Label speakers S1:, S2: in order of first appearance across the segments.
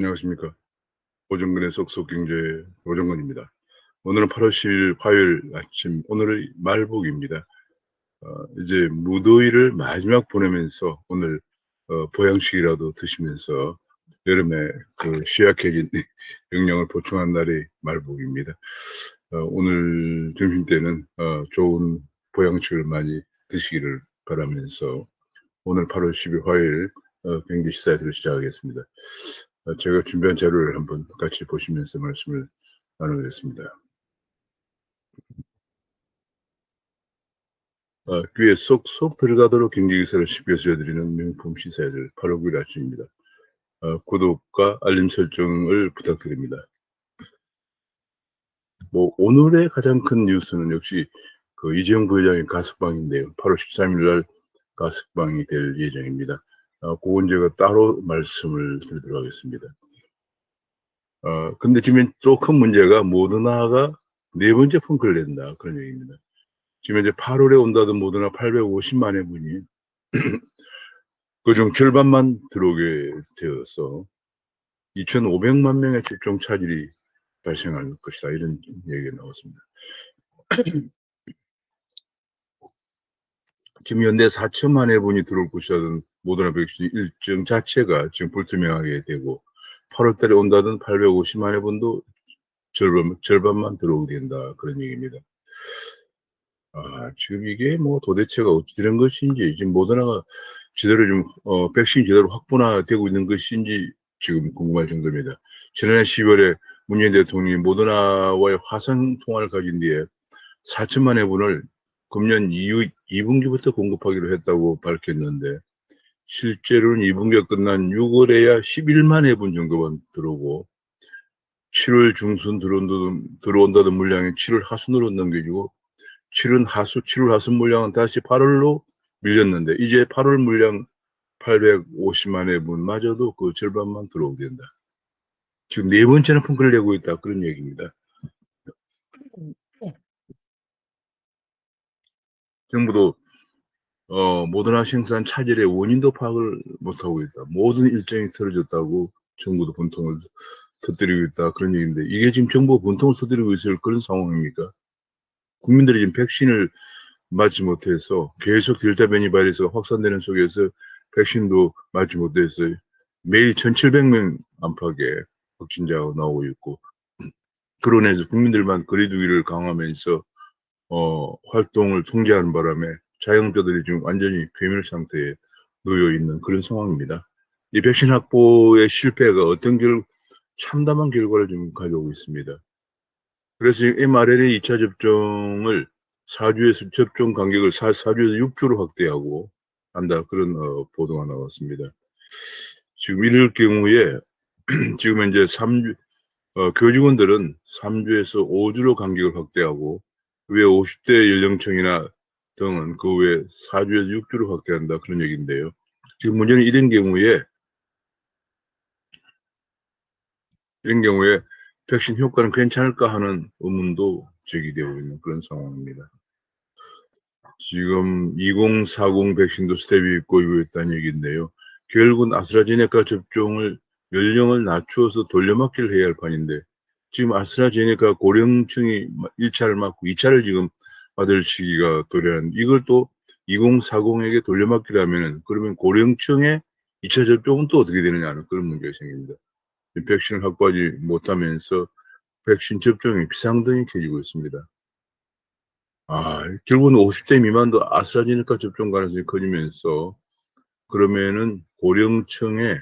S1: 안녕하십니까. 오정근의 속속경제 오정근입니다. 오늘은 8월 10일 화요일 아침, 오늘의 말복입니다. 이제 무더위를 마지막 보내면서 오늘 보양식이라도 드시면서 여름에 그 취약해진 영양을 보충한 날의 말복입니다. 오늘 점심때는 좋은 보양식을 많이 드시기를 바라면서 오늘 8월 10일 화요일 경제 시사회를 시작하겠습니다. 제가 준비한 자료를 한번 같이 보시면서 말씀을 나누겠습니다. 귀에 쏙쏙 들어가도록 경제 기사를 쉽게 전해드리는 명품 시사회들 8월 9일 아침입니다. 구독과 알림 설정을 부탁드립니다. 오늘의 가장 큰 뉴스는 역시 그 이재용 부회장의 가석방인데요. 8월 13일 날 가석방이 될 예정입니다. 그건 제가 따로 말씀을 드리도록 하겠습니다. 근데 지금 또 큰 문제가 모더나가 네 번째 펑크를 낸다. 그런 얘기입니다. 지금 이제 8월에 온다던 모더나 850만 회분이 그중 절반만 들어오게 되어서 2,500만 명의 접종 차질이 발생할 것이다. 이런 얘기가 나왔습니다. 지금 연내 4천만 회분이 들어올 것이라던 모더나 백신 일정 자체가 지금 불투명하게 되고 8월 달에 온다던 850만 회분도 절반만 들어오게 된다. 그런 얘기입니다. 지금 이게 도대체가 어찌 된 것인지, 지금 모더나가 제대로 백신 제대로 확보되고 있는 것인지 지금 궁금할 정도입니다. 지난해 10월에 문재인 대통령이 모더나와의 화상 통화를 가진 뒤에 4천만 회분을 금년 2분기부터 공급하기로 했다고 밝혔는데, 실제로는 2분기가 끝난 6월에야 11만 회분 정도만 들어오고, 7월 중순 들어온다던 물량이 7월 하순으로 넘겨지고, 7월 하순 물량은 다시 8월로 밀렸는데, 이제 8월 물량 850만 회분마저도 그 절반만 들어오게 된다. 지금 네 번째는 펑크를 내고 있다. 그런 얘기입니다. 정부도 모더나 생산 차질의 원인도 파악을 못하고 있다. 모든 일정이 틀어졌다고 정부도 분통을 터뜨리고 있다. 그런 얘기인데, 이게 지금 정부가 분통을 터뜨리고 있을 그런 상황입니까? 국민들이 지금 백신을 맞지 못해서 계속 델타 변이 바이러스가 확산되는 속에서 백신도 맞지 못해서 매일 1,700명 안팎의 확진자가 나오고 있고, 그로 인해서 국민들만 거리두기를 강화하면서 활동을 통제하는 바람에 자영업자들이 지금 완전히 괴멸 상태에 놓여 있는 그런 상황입니다. 이 백신 확보의 실패가 참담한 결과를 좀 가져오고 있습니다. 그래서 mRNA 2차 접종을 4주에서 접종 간격을 4주에서 6주로 확대하고 한다. 그런 보도가 나왔습니다. 지금 이럴 경우에 지금 현재 교직원들은 3주에서 5주로 간격을 확대하고 외 50대 연령층이나 등은 그 외에 4주에서 6주로 확대한다. 그런 얘기인데요. 지금 문제는 이런 경우에 백신 효과는 괜찮을까 하는 의문도 제기되고 있는 그런 상황입니다. 지금 2040 백신도 스텝이 있고 이거 있다는 얘기인데요. 결국은 아스트라제네카 접종을 연령을 낮추어서 돌려막기를 해야 할 판인데, 지금 아스트라제네카 고령층이 1차를 맞고 2차를 지금 받을 시기가 도래한, 이걸 또 2040에게 돌려막기를 하면은, 그러면 고령층의 2차 접종은 또 어떻게 되느냐는 그런 문제가 생깁니다. 백신을 확보하지 못하면서 백신 접종이 비상등이 켜지고 있습니다. 결국은 50대 미만도 아스트라제네카 접종 가능성이 커지면서, 그러면은 고령층의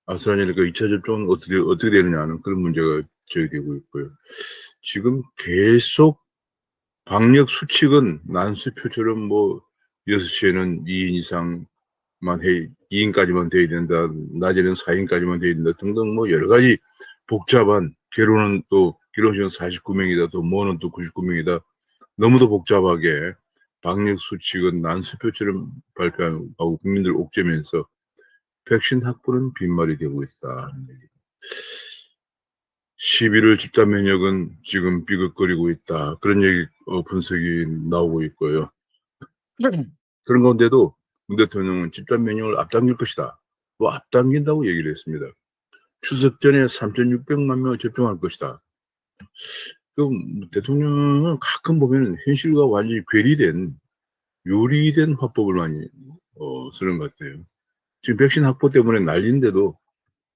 S1: 아스트라제네카 2차 접종은 어떻게 되느냐는 그런 문제가 제기되고 있고요. 지금 계속 방역 수칙은 난수표처럼 6시에는 2인 이상만 2인까지만 돼야 된다, 낮에는 4인까지만 돼야 된다 등등 여러 가지 복잡한, 결혼시간 49명이다, 또 뭐는 또 99명이다. 너무도 복잡하게 방역 수칙은 난수표처럼 발표하고 국민들 옥죄면서 백신 확보는 빈말이 되고 있다. 11월 집단 면역은 지금 비극거리고 있다. 그런 얘기, 분석이 나오고 있고요. 그런 가운데도 문 대통령은 집단 면역을 앞당길 것이다. 또 앞당긴다고 얘기를 했습니다. 추석 전에 3,600만 명을 접종할 것이다. 그럼 대통령은 가끔 보면 현실과 완전히 괴리된, 요리된 화법을 많이 쓰는 것 같아요. 지금 백신 확보 때문에 난리인데도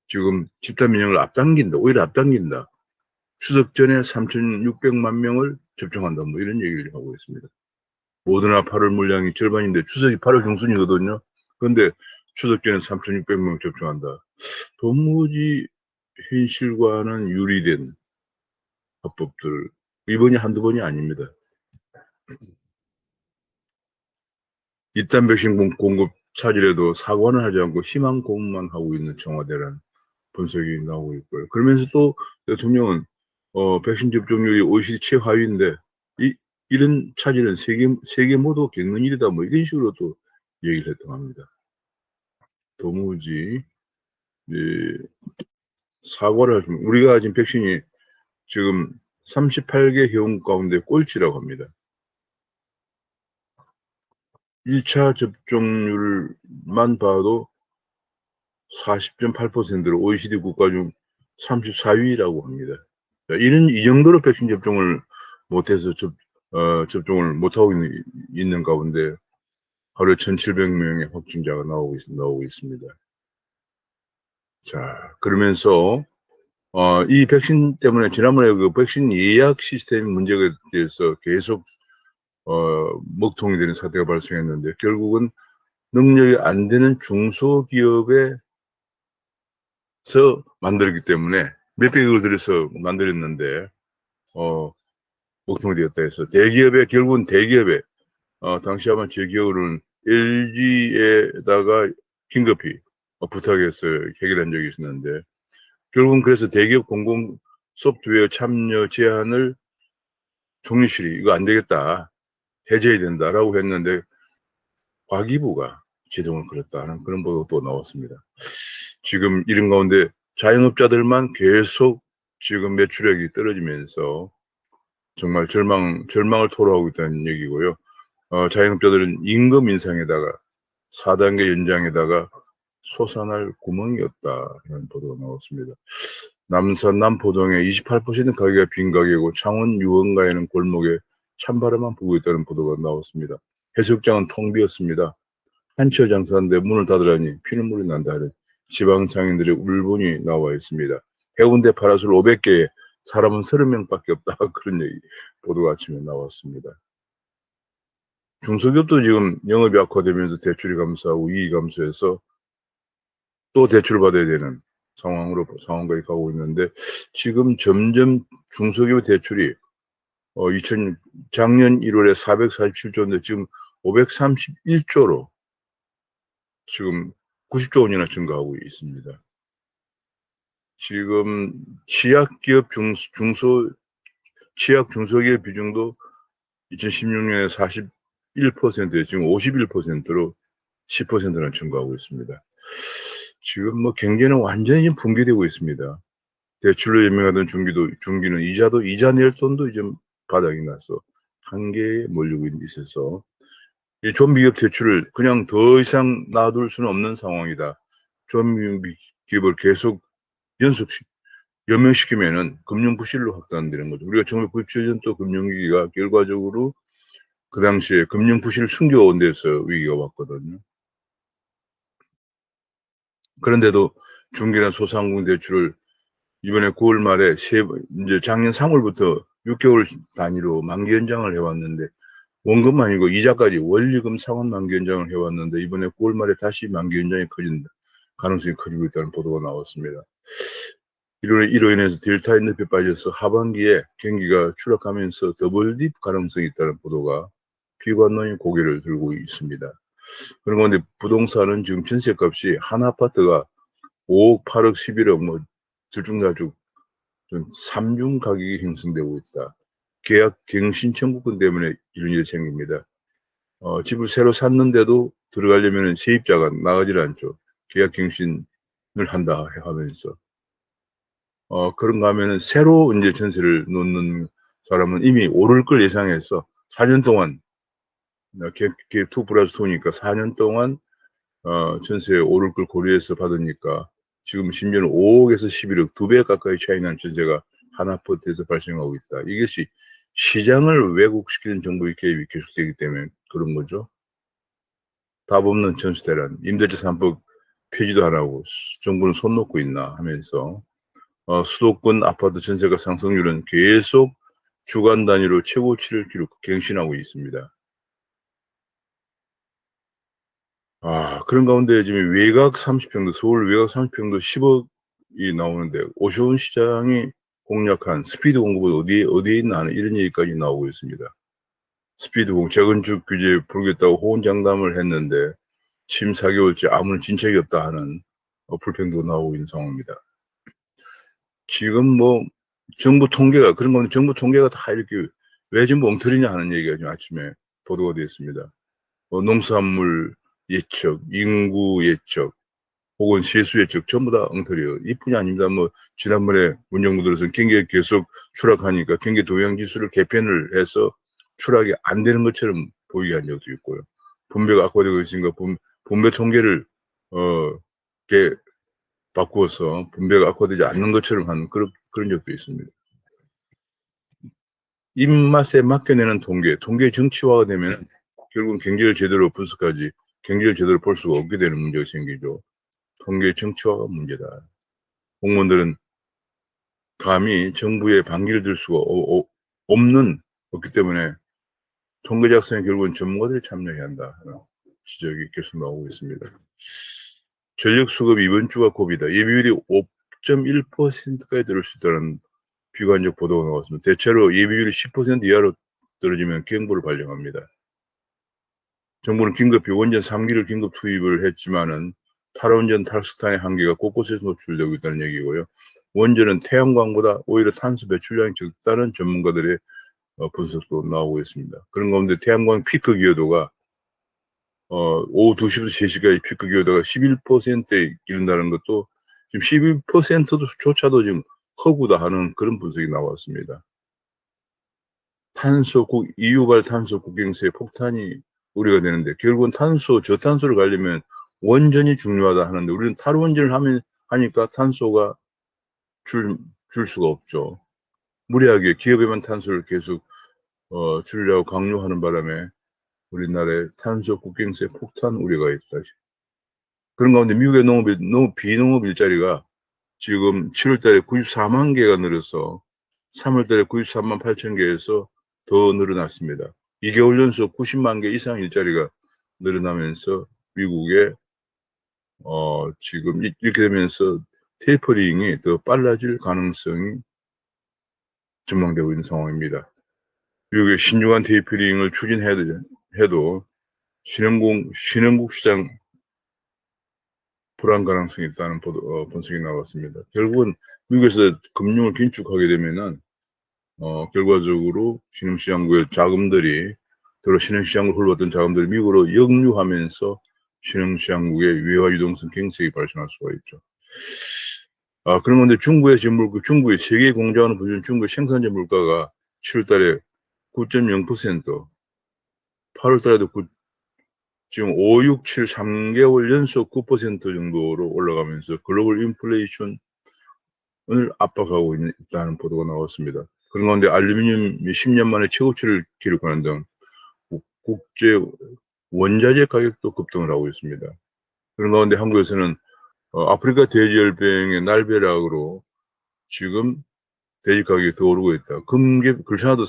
S1: 지금 집단 면역을 앞당긴다, 오히려 앞당긴다. 추석 전에 3,600만 명을 접종한다, 뭐 이런 얘기를 하고 있습니다. 모더나 8월 물량이 절반인데 추석이 8월 중순이거든요. 그런데 추석 전에 3,600명 접종한다. 도무지 현실과는 유리된 화법들. 이번이 한두 번이 아닙니다. 이딴 백신 공급 차질에도 사과는 하지 않고 희망 고문만 하고 있는 청와대라는 분석이 나오고 있고요. 그러면서 또 대통령은 백신 접종률이 OECD 최하위인데 이런 차질은 세계 모두 겪는 일이다, 뭐 이런 식으로 또 얘기를 했다고 합니다. 도무지 사과를 하시면 우리가 지금 백신이 지금 38개 회원 가운데 꼴찌라고 합니다. 1차 접종률만 봐도 40.8%로 OECD 국가 중 34위라고 합니다. 이 정도로 백신 접종을 못해서 접종을 못하고 있는 가운데 하루에 1,700명의 확진자가 나오고 있습니다. 자, 그러면서 이 백신 때문에 지난번에 그 백신 예약 시스템 문제에 대해서 계속 먹통이 되는 사태가 발생했는데 결국은 능력이 안 되는 중소기업에서 만들었기 때문에 몇백억을 들여서 만들었는데 먹통이 되었다 해서 결국은 대기업에 당시 아마 제 기억으로는 LG에다가 긴급히 부탁해서 해결한 적이 있었는데 결국은 그래서 대기업 공공 소프트웨어 참여 제한을 총리실이 이거 안 되겠다, 해제해야 된다라고 했는데 과기부가 제동을 걸었다는 그런 보도가 또 나왔습니다. 지금 이런 가운데 자영업자들만 계속 지금 매출액이 떨어지면서 정말 절망을 토로하고 있다는 얘기고요. 자영업자들은 임금 인상에다가 4단계 연장에다가 솟아날 구멍이 없다는 보도가 나왔습니다. 남산 남포동에 28% 가게가 빈 가게고 창원 유흥가에는 골목에 찬바람만 불고 있다는 보도가 나왔습니다. 해수욕장은 텅 비었습니다. 한치어 장사인데 문을 닫으라니 피눈물이 난다 하는 지방상인들의 울분이 나와 있습니다. 해운대 파라솔 500개에 사람은 30명밖에 없다. 그런 얘기 보도가 아침에 나왔습니다. 중소기업도 지금 영업이 악화되면서 대출이 감소하고 이익이 감소해서 또 대출을 받아야 되는 상황까지 가고 있는데 지금 점점 중소기업 대출이 작년 1월에 447조인데 지금 531조로 지금 90조 원이나 증가하고 있습니다. 지금 취약기업 취약 중소기업 비중도 2016년에 41%에 지금 51%로 10%나 증가하고 있습니다. 지금 뭐 경제는 완전히 붕괴되고 있습니다. 대출로 유명하던 중기는 이자 낼 돈도 이제 바닥이 나서 한계에 몰리고 있어서 이 좀비기업 대출을 그냥 더 이상 놔둘 수는 없는 상황이다. 좀비기업을 계속 연명시키면은 금융 부실로 확산되는 거죠. 우리가 1997년도 금융위기가 결과적으로 그 당시에 금융 부실을 숨겨온 데서 위기가 왔거든요. 그런데도 중개나 소상공 대출을 이번에 9월 말에 이제 작년 3월부터 6개월 단위로 만기 연장을 해왔는데 원금 아니고 이자까지 원리금 상환 만기 연장을 해왔는데 이번에 9월 말에 다시 만기 연장이 가능성이 커지고 있다는 보도가 나왔습니다. 이로 인해서 델타의 늪에 빠져서 하반기에 경기가 추락하면서 더블 딥 가능성이 있다는 보도가 비관론이 고개를 들고 있습니다. 그런 건데 부동산은 지금 전세값이 한 아파트가 5억, 8억, 11억 뭐 들쭉날쭉 좀 삼중 가격이 형성되고 있다. 계약 갱신 청구권 때문에 이런 일이 생깁니다. 집을 새로 샀는데도 들어가려면 세입자가 나가질 않죠. 계약 갱신을 한다 하면서. 그런가 하면은 새로 이제 전세를 놓는 사람은 이미 오를 걸 예상해서 4년 동안, 갭2+2니까 4년 동안, 전세 오를 걸 고려해서 받으니까 지금 심지어는 5억에서 11억, 2배 가까이 차이 나는 전세가 한 아파트에서 발생하고 있다. 이것이 시장을 왜곡시키는 정부의 개입이 계속되기 때문에 그런 거죠. 답 없는 전세 대란, 임대차 3법 폐지도 안 하고 정부는 손 놓고 있나 하면서 수도권 아파트 전세가 상승률은 계속 주간 단위로 최고치를 갱신하고 있습니다. 그런 가운데 지금 외곽 30평도, 서울 외곽 30평도 10억이 나오는데 오세훈 시장이 공략한 스피드 공급은 어디에 있나 하는 이런 얘기까지 나오고 있습니다. 스피드 공급, 재건축 규제 풀겠다고 호언장담을 했는데 취임 4개월째 아무런 진척이 없다 하는 불평도 나오고 있는 상황입니다. 지금 뭐 정부 통계가 그런 건데 정부 통계가 다 이렇게 왜 전부 엉터리냐 하는 얘기가 지금 아침에 보도가 되었습니다. 농수산물 예측, 인구 예측, 혹은 세수 예측 전부 다 엉터리예요. 이뿐이 아닙니다. 뭐 지난번에 문정부 들어서 경기가 계속 추락하니까 경기 동향 지수를 개편을 해서 추락이 안 되는 것처럼 보이게 한 적도 있고요. 분배가 악화되고 있으니까 분배 통계를 바꾸어서 분배가 악화되지 않는 것처럼 한 그런 적도 있습니다. 입맛에 맡겨내는 통계 정치화가 되면 결국은 경제를 제대로 분석하지 경제를 제대로 볼 수가 없게 되는 문제가 생기죠. 통계 정치화가 문제다. 공무원들은 감히 정부의 반기를 들 수가 없기 때문에 통계 작성에 결국은 전문가들이 참여해야 한다 하는 지적이 계속 나오고 있습니다. 전력 수급 이번 주가 고비다. 예비율이 5.1%까지 들을 수 있다는 비관적 보도가 나왔습니다. 대체로 예비율이 10% 이하로 떨어지면 경보를 발령합니다. 정부는 긴급히 원전 3기를 긴급 투입을 했지만은 탈원전 탈석탄의 한계가 곳곳에서 노출되고 있다는 얘기고요. 원전은 태양광보다 오히려 탄소 배출량이 적다는 전문가들의 분석도 나오고 있습니다. 그런 가운데 태양광 피크 기여도가 오후 2시부터 3시까지 피크 기여도가 11%에 이른다는 것도 지금 11%조차도 지금 허구다 하는 그런 분석이 나왔습니다. 이유발 탄소 국경세 폭탄이 우려가 되는데 결국은 저탄소를 가려면 원전이 중요하다 하는데 우리는 탈원전을 하니까 탄소가 줄 수가 없죠. 무리하게 기업에만 탄소를 계속 줄이라고 강요하는 바람에 우리나라에 탄소 국경세 폭탄 우려가 있다. 그런 가운데 미국의 비농업 일자리가 지금 7월 달에 94만 개가 늘어서 3월 달에 93만 8천 개에서 더 늘어났습니다. 2개월 연속 90만 개 이상 일자리가 늘어나면서 미국의 지금 이렇게 되면서 테이퍼링이 더 빨라질 가능성이 전망되고 있는 상황입니다. 미국의 신중한 테이퍼링을 추진해도 신흥국 시장 불안 가능성이 있다는 분석이 나왔습니다. 결국은 미국에서 금융을 긴축하게 되면은 결과적으로 신흥시장국의 자금들이 신흥시장을 홀봤던 자금들이 미국으로 역류하면서 신흥시장국의 외화 유동성 경색이 발생할 수가 있죠. 그런 건데 중국의 세계 공장을 보여준 중국의 생산자 물가가 7월 달에 9.0%, 8월 달에도 지금 5, 6, 7, 3개월 연속 9% 정도로 올라가면서 글로벌 인플레이션을 압박하고 있다는 보도가 나왔습니다. 그런 가운데 알루미늄이 10년 만에 최고치를 기록하는 등 국제 원자재 가격도 급등을 하고 있습니다. 그런 가운데 한국에서는 아프리카 돼지열병의 날벼락으로 지금 돼지 가격이 더 오르고 있다. 그렇잖아도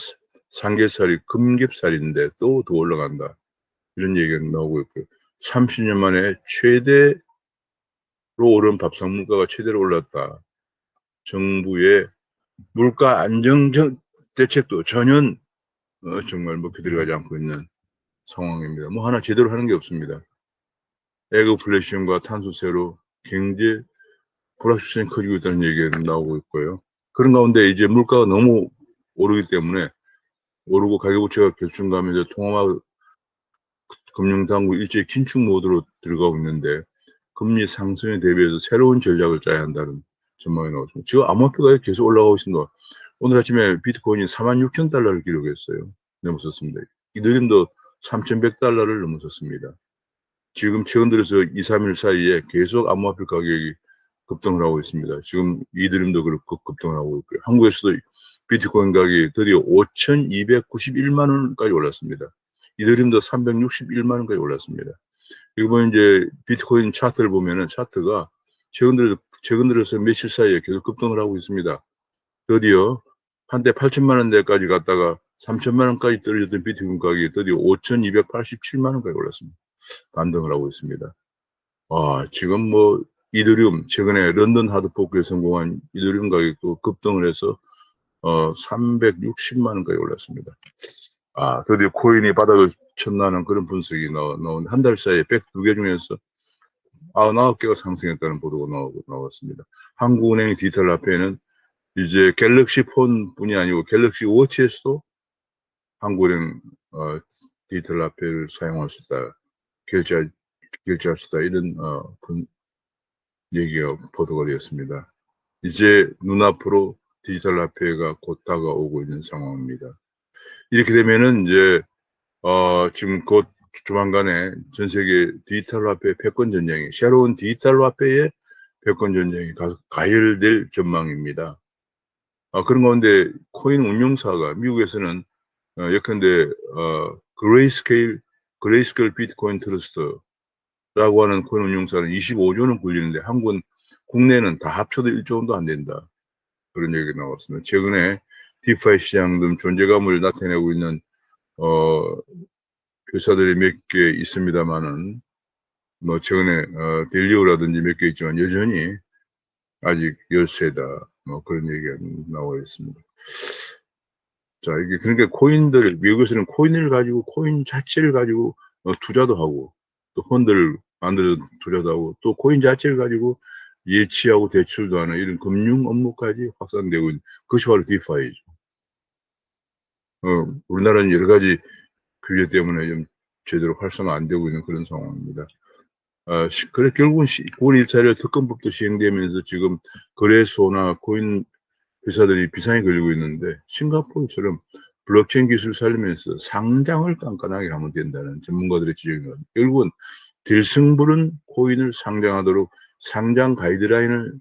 S1: 삼겹살이 금겹살인데 또 더 올라간다. 이런 얘기가 나오고 있고요. 30년 만에 최대로 오른 밥상 물가가 최대로 올랐다. 정부의 물가 안정 대책도 전혀 정말 먹혀 들어가지 않고 있는 상황입니다. 뭐 하나 제대로 하는 게 없습니다. 에그플레이션과 탄소세로 경제 불확실성이 커지고 있다는 얘기가 나오고 있고요. 그런 가운데 이제 물가가 너무 오르기 때문에 오르고 가계부채가 결승가면서 통화 금융당국 일제히 긴축 모드로 들어가고 있는데 금리 상승에 대비해서 새로운 전략을 짜야 한다는 전망이 나왔습니다. 지금 암호화폐가 계속 올라가고 있습니다. 오늘 아침에 비트코인이 46,000달러를 기록했어요. 넘어섰습니다. 이더리움도 3,100달러를 넘어섰습니다. 지금 최근 들어서 2, 3일 사이에 계속 암호화폐 가격이 급등을 하고 있습니다. 지금 이더리움도 그렇고 급등을 하고 있고요. 한국에서도 비트코인 가격이 드디어 5,291만 원까지 올랐습니다. 이더리움도 361만 원까지 올랐습니다. 이번 이제 비트코인 차트를 보면은 차트가 최근 들어서 며칠 사이에 계속 급등을 하고 있습니다. 드디어 한때 8천만 원대까지 갔다가 3천만 원까지 떨어졌던 비트코인 가격이 드디어 5,287만 원까지 올랐습니다. 반등을 하고 있습니다. 지금 뭐 이더리움 최근에 런던 하드포크에 성공한 이더리움 가격도 급등을 해서 360만 원까지 올랐습니다. 드디어 코인이 바닥을 쳤나는 그런 분석이 나온 한 달 사이에 102개 중에서 99개가 상승했다는 보도가 나왔습니다. 한국은행 디지털 화폐는 이제 갤럭시 폰뿐이 아니고 갤럭시 워치에서도 한국은행 디지털 화폐를 사용할 수 있다, 결제할 수 있다, 이런 얘기가 보도가 되었습니다. 이제 눈앞으로 디지털 화폐가 곧 다가오고 있는 상황입니다. 이렇게 되면은 이제 지금 곧 조만간에 전 세계 디지털 화폐 패권 전쟁이, 새로운 디지털 화폐의 패권 전쟁이 가열될 전망입니다. 그런 가운데 코인 운용사가 미국에서는 예컨대 그레이스케일 비트코인 트러스트라고 하는 코인 운용사는 25조는 굴리는데 한국은 국내는 다 합쳐도 1조 원도 안 된다, 그런 얘기가 나왔습니다. 최근에 디파이 시장 등 존재감을 나타내고 있는 회사들이 몇 개 있습니다만은 뭐 최근에 델리오라든지 몇 개 있지만 여전히 아직 열세다, 뭐 그런 얘기가 나와 있습니다. 자, 이게 그러니까 미국에서는 코인을 가지고 코인 자체를 가지고 투자도 하고, 또 펀드를 만들어 투자도 하고, 또 코인 자체를 가지고 예치하고 대출도 하는 이런 금융 업무까지 확산되고 있는 그것이 바로 디파이죠. 우리나라는 여러 가지 규제 때문에 좀 제대로 활성화 안 되고 있는 그런 상황입니다. 그래 결국은 9월 1차일 특검법도 시행되면서 지금 거래소나 코인 회사들이 비상에 걸리고 있는데, 싱가포르처럼 블록체인 기술을 살리면서 상장을 깐깐하게 하면 된다는 전문가들의 지적입니다. 결국은 들승부른 코인을 상장하도록 상장 가이드라인을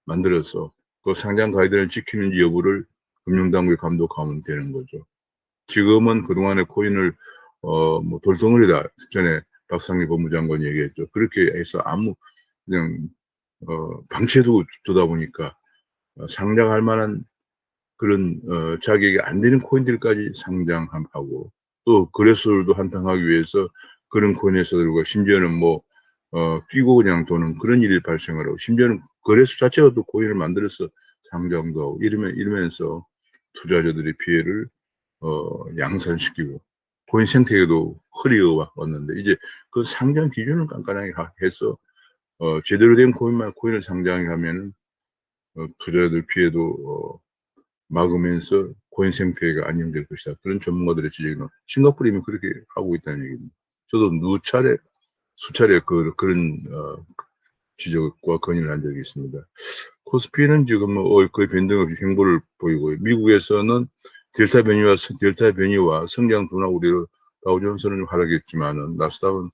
S1: 만들어서 그 상장 가이드라인을 지키는지 여부를 금융당국이 감독하면 되는 거죠. 지금은 그동안에 코인을 뭐 돌덩어리다, 전에 박상기 법무장관이 얘기했죠. 그렇게 해서 그냥 방치해두고 두다 보니까 상장할 만한 그런 자격이 안 되는 코인들까지 상장하고, 또 거래소들도 한탕하기 위해서 그런 코인 회사들과 심지어는 뭐 끼고 그냥 도는 그런 일이 발생을 하고, 심지어는 거래소 자체가 또 코인을 만들어서 상장도 하고 이러면서 투자자들의 피해를 양산시키고 코인 생태계도 흐리어 왔는데, 이제 그 상장 기준을 깐깐하게 해서 제대로 된 코인을 상장하면은 투자자들 피해도 막으면서 코인 생태계가 안정될 것이다, 그런 전문가들의 지적이 싱가포르 이미 그렇게 하고 있다는 얘기입니다. 저도 수차례 그런 지적과 건의를 한 적이 있습니다. 코스피는 지금 거의 변동 없이 횡보를 보이고, 미국에서는 델타 변이와 성장 둔화 우려로 다우존스는 하락했지만은 나스닥은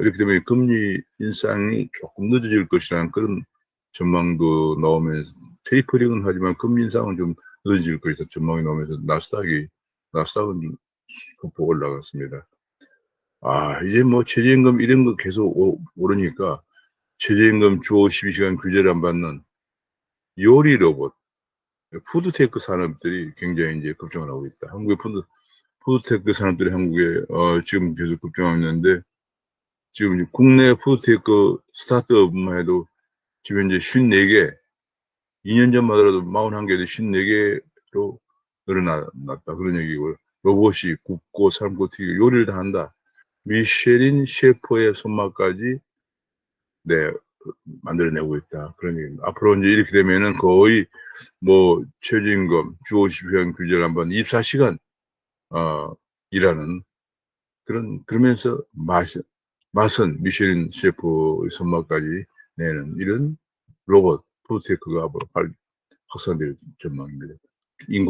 S1: 이렇게 되면 금리 인상이 조금 늦어질 것이라는 그런 전망도 나오면서, 테이퍼링은 하지만 금리 인상은 좀 늦어질 것이다 전망이 나오면서 나스닥은 급폭 올라갔습니다. 이제 뭐 최저임금 이런 거 계속 오르니까 최저임금 주 52시간 규제를 안 받는 요리 로봇, 푸드테크 산업들이 굉장히 이제 급증을 하고 있다. 한국의 푸드테크 산업들이 한국에 지금 계속 급증하고 있는데, 지금 국내 푸드테크 스타트업만 해도 지금 현재 54개, 2년 전만 하더라도 41개에서 54개로 늘어났다, 그런 얘기고요. 로봇이 굽고 삶고 튀기고 요리를 다 한다. 미쉐린 셰프의 손맛까지 만들어내고 있다, 그런 얘기입니다. 앞으로 이제 이렇게 되면은 거의 뭐 최저임금 주 50시간 규제를 한번 24시간 일하는 그러면서 맛은 미쉐린 셰프의 손맛까지 내는 이런 로봇 푸드테크가 앞으로 확산될 전망입니다.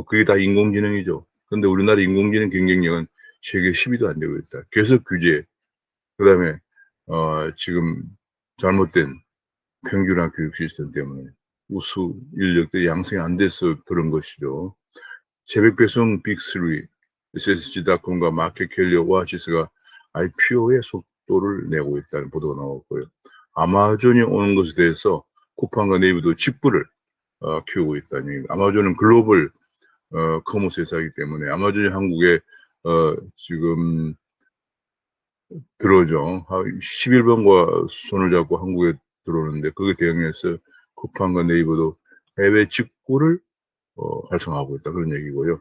S1: 그게 다 인공지능이죠. 근데 우리나라 인공지능 경쟁력은 세계 10위도 안 되고 있다. 계속 규제, 그 다음에 지금 잘못된 평준화 교육 시스템 때문에 우수 인력들이 양성이 안 돼서 그런 것이죠. 새벽 배송 빅3, SSG.com과 마켓캐리어 오아시스가 IPO의 속도를 내고 있다는 보도가 나왔고요. 아마존이 오는 것에 대해서 쿠팡과 네이버도 직구를 키우고 있다는 얘기. 아마존은 글로벌 커머스 회사이기 때문에 아마존이 한국에 지금 들어오죠. 11번과 손을 잡고 한국에 들어오는데 그게 대응해서 쿠팡과 네이버도 해외 직구를 활성화하고 있다 그런 얘기고요.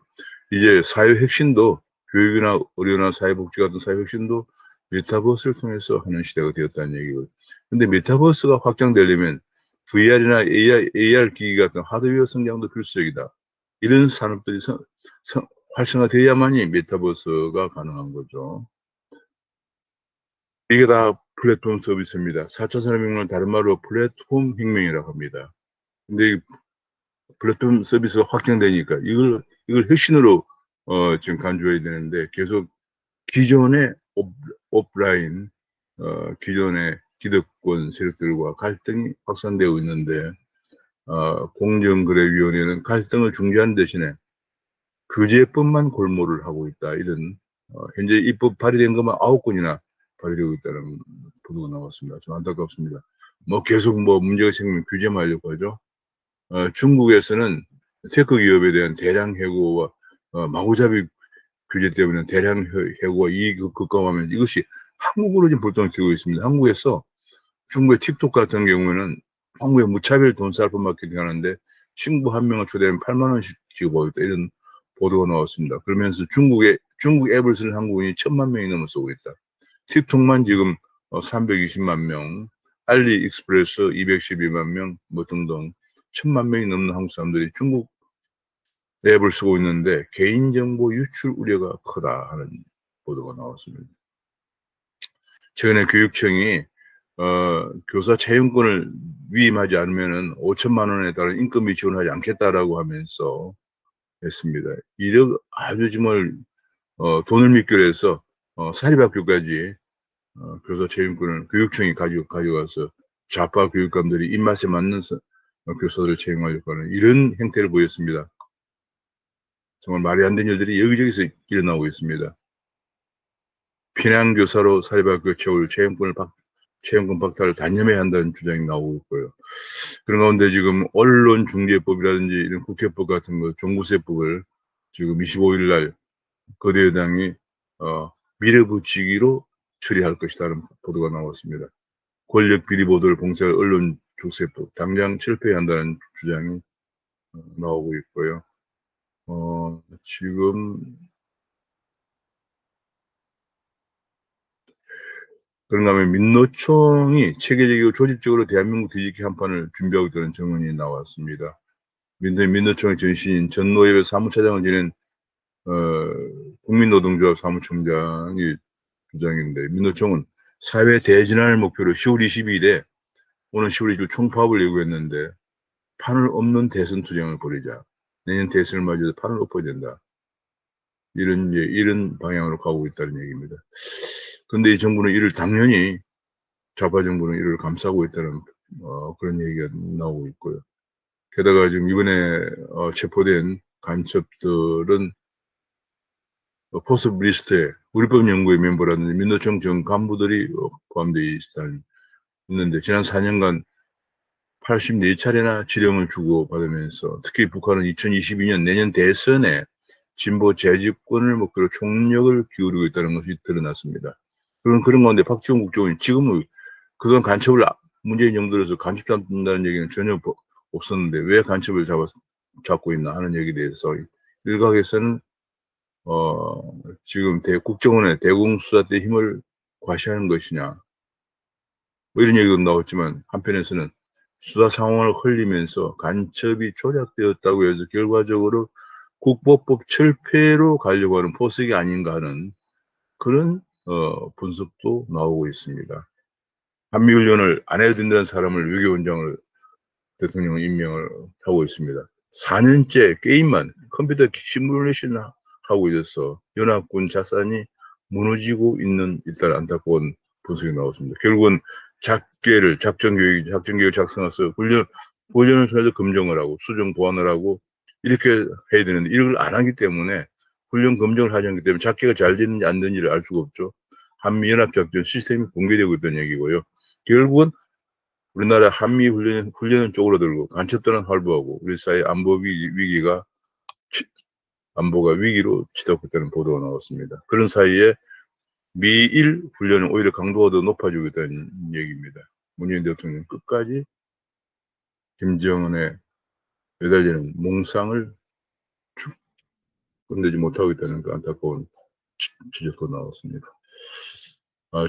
S1: 이제 사회 혁신도 교육이나 의료나 사회복지 같은 사회 혁신도 메타버스를 통해서 하는 시대가 되었다는 얘기고요. 근데 메타버스가 확장되려면 VR이나 AR 기기 같은 하드웨어 성장도 필수적이다. 이런 산업들이 활성화돼야만이 메타버스가 가능한 거죠. 이게 다 플랫폼 서비스입니다. 4차 산업혁명을 다른 말로 플랫폼 혁명이라고 합니다. 근데 이 플랫폼 서비스가 확장되니까 이걸 혁신으로 지금 간주해야 되는데 계속 기존의 오프라인 기존의 기득권 세력들과 갈등이 확산되고 있는데 공정거래위원회는 갈등을 중재하는 대신에 규제법만 골몰을 하고 있다. 이런 현재 입법 발의된 것만 9건이나 발의되고 있다는 보도가 나왔습니다. 좀 안타깝습니다. 뭐 계속 뭐 문제가 생기면 규제만 하려고 하죠. 중국에서는 테크 기업에 대한 대량 해고와 마구잡이 규제 때문에 대량 해고와 이익을 급감하면 이것이 한국으로 지금 볼통이 되고 있습니다. 한국에서 중국의 틱톡 같은 경우에는 한국에 무차별 돈 쌀품 마케팅 하는데 신부 한 명을 초대하면 8만 원씩 지급하겠다 이런 보도가 나왔습니다. 그러면서 중국 앱을 쓰는 한국인이 1,000만 명이 넘어 쓰고 있다. 틱톡만 지금 320만 명, 알리익스프레스 212만 명, 뭐 등등 1,000만 명이 넘는 한국 사람들이 중국 앱을 쓰고 있는데 개인정보 유출 우려가 크다 하는 보도가 나왔습니다. 최근에 교육청이 교사 채용권을 위임하지 않으면은 5천만 원에 달하는 인건비 지원하지 않겠다라고 하면서 했습니다. 이런 아주 정말 돈을 밑결해서 사립학교까지 교사 채용권을 교육청이 가져가서 좌파 교육감들이 입맛에 맞는 교사들을 채용하려고 하는 이런 행태를 보였습니다. 정말 말이 안 되는 일들이 여기저기서 일어나고 있습니다. 피난교사로 사립학교 채울 채용권 박탈을 단념해야 한다는 주장이 나오고 있고요. 그런 가운데 지금 언론중재법이라든지 이런 국회법 같은 거, 종부세법을 지금 25일 날 거대 여당이 밀어붙이기로 처리할 것이라는 보도가 나왔습니다. 권력 비리 보도를 봉쇄할 언론중재법 당장 철폐해야 한다는 주장이 나오고 있고요. 지금 그런가 하면 민노총이 체계적이고 조직적으로 대한민국 뒤집기 한판을 준비하고 있다는 증언이 나왔습니다. 민노총의 전신인 전노예배 사무차장을 지낸 국민노동조합 사무총장이 주장인데 민노총은 사회 대진환을 목표로 10월 22일에 오는 10월 20일 총파업을 예고했는데 판을 엎는 대선 투쟁을 벌이자 내년 대선을 맞이해서 판을 엎어야 된다. 이런 방향으로 가고 있다는 얘기입니다. 그런데 이 정부는 이를 당연히 좌파 정부는 이를 감싸고 있다는 그런 얘기가 나오고 있고요. 게다가 지금 이번에 체포된 간첩들은 포스트 리스트에 우리법 연구회 멤버라든지 민노총 전 간부들이 포함되어 있는데 지난 4년간 84차례나 지령을 주고받으면서 특히 북한은 2022년 내년 대선에 진보 재집권을 목표로 총력을 기울이고 있다는 것이 드러났습니다. 그런 가운데 박지원 국정원이 지금은 그동안 간첩을 문재인 정부에서 간첩 잡는다는 얘기는 전혀 없었는데 왜 간첩을 잡고 있나 하는 얘기에 대해서 일각에서는 지금 국정원의 대공수사대 힘을 과시하는 것이냐 뭐 이런 얘기도 나왔지만 한편에서는 수사 상황을 흘리면서 간첩이 조작되었다고 해서 결과적으로 국보법 철폐로 가려고 하는 포석이 아닌가 하는 그런 분석도 나오고 있습니다. 한미훈련을 안 해도 된다는 사람을 외교원장을 대통령 임명을 하고 있습니다. 4년째 게임만 컴퓨터 시뮬레이션 하고 있어서 연합군 자산이 무너지고 있는 일단 안타까운 분석이 나왔습니다. 결국은 작전 계획 작성해서 훈련을 통해서 검증을 하고 수정 보완을 하고 이렇게 해야 되는데 이걸 안 하기 때문에 훈련 검증을 하지 않기 때문에 작계가 잘 되는지 안 되는지를 알 수가 없죠. 한미연합작전 시스템이 붕괴되고 있다는 얘기고요. 결국은 우리나라 한미 훈련은 쪼그라들고 간첩들은 활보하고 우리 사회 위기가 안보가 위기로 치닫고 있다는 보도가 나왔습니다. 그런 사이에 미일 훈련은 오히려 강도가 더 높아지고 있다는 얘기입니다. 문재인 대통령 끝까지 김정은의 매달리는 몽상을 끝내지 못하고 있다는 그 안타까운 지적도 나왔습니다.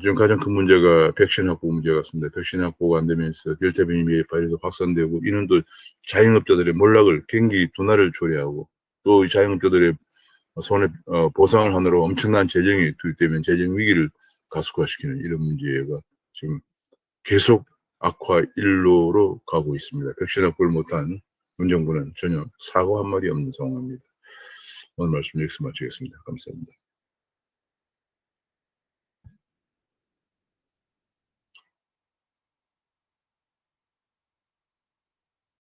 S1: 지금 가장 큰 문제가 백신 확보 문제 같습니다. 백신 확보가 안 되면서 델타 변이에 발해서 확산되고 이는 또 자영업자들의 몰락을 경기 둔화를 초래하고 또 자영업자들의 손해 보상을 하느라 엄청난 재정이 투입되면 재정 위기를 가속화시키는 이런 문제가 지금 계속 악화 일로로 가고 있습니다. 백신 확보를 못한 문정부는 전혀 사과 한마디 없는 상황입니다. 오늘 말씀 여기서 마치겠습니다. 감사합니다.